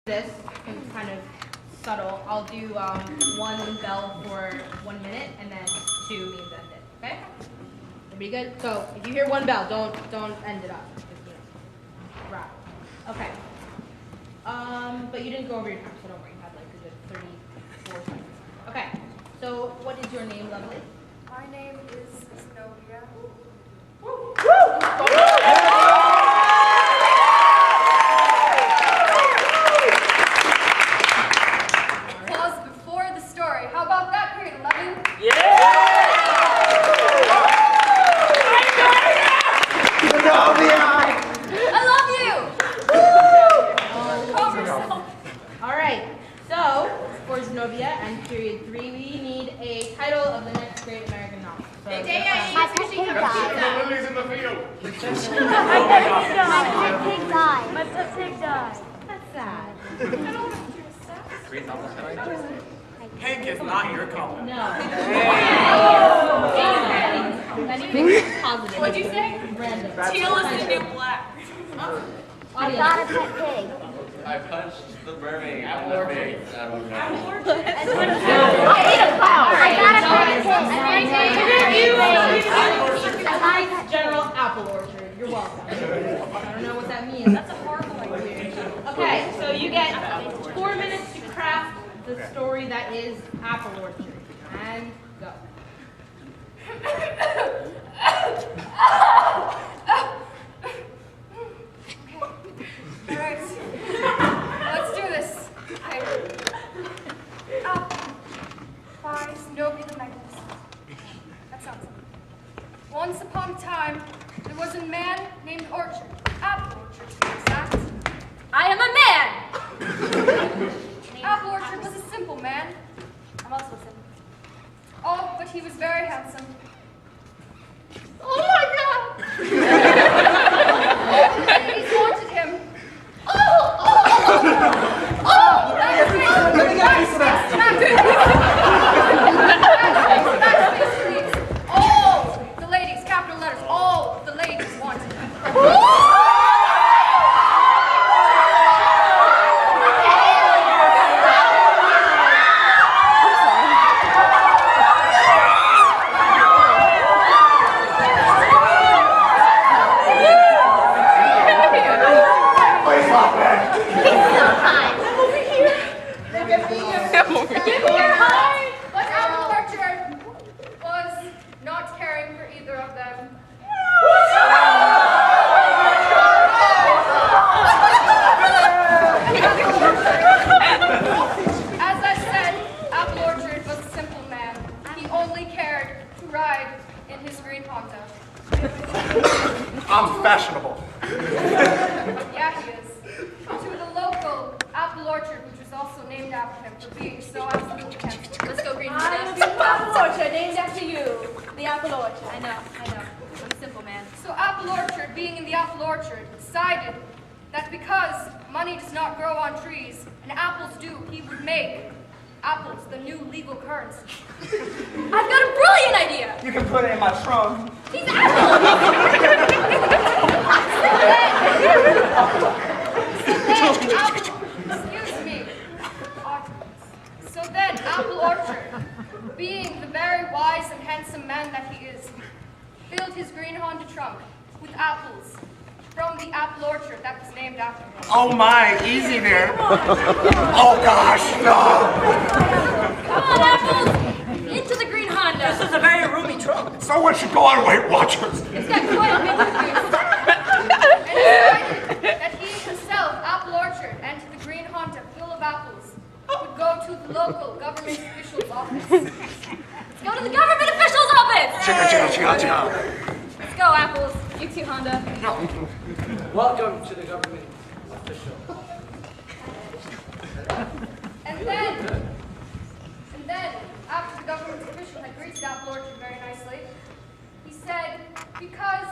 This is kind of subtle. I'll do one bell for 1 minute, and then 2 means end it. Okay? Everybody good? So if you hear one bell, don't end it up. Just, wrap. Okay. But you didn't go over your time, so don't worry. You had like a good 34 seconds. Okay. So what is your name, lovely? My name is Zenobia. Pause before the story. How about that, grade 11? I love you! Call yourself. All right. So for Zenobia and period 3, we need a title of the next great American novel. So My Lilies in the field. pet pig died. My pet pig died. That's sad. Pink is not your color. No. Anything positive. What'd you say? Random. Teal is the new black. I got a pet pig. I punched the mermaid on the face. I ate a cow. I got a pet pig. General Apple Orchard. You're welcome. I don't know what that means. That's a horrible idea. Okay, so you get 4 minutes to craft the story that is Apple Orchard. And go. Alright. Let's do this. Apple by Zenobia the Magnificent. That sounds good. Once upon a time, there was a man named Orchard. Apple Orchard, to be exact. I am a man! Apple Orchard was a simple man. I'm also simple. Oh, but he was very handsome. Oh my god! All the ladies wanted him. Backspace, please. All the ladies, capital letters, all the ladies wanted him. But Apple Orchard was not caring for either of them. As I said, Apple Orchard was a simple man. He only cared to ride in his green Honda. I'm fashionable. Yeah, he is. To the local Apple Orchard, which was also named after him for being so absolutely handsome. Let's go, green Honda. I'm the Apple Orchard, named after you. The Apple Orchard. I know. I'm a simple man. So Apple Orchard, being in the Apple Orchard, decided that because money does not grow on trees and apples do, he would make apples the new legal currency. I've got a brilliant idea! You can put it in my trunk. These apples! Excuse me. So then, Apple Orchard, being the very wise and handsome man that he is, filled his green Honda trunk with apples from the Apple Orchard that was named after him. Oh my, easy there. Oh gosh, no. Come on, apples! Into the green Honda! This is a very roomy trunk. Someone should go on Weight Watchers. It's got quite a bit of use. And decided that he himself, Apple Orchard, and to the green Honda full of apples, would go to the local government official's office. Let's go to the government official's office! Let's go, apples. You too, Honda. Welcome to the government official. And then, after the government official had greeted Apple Orchard very nicely, he said, because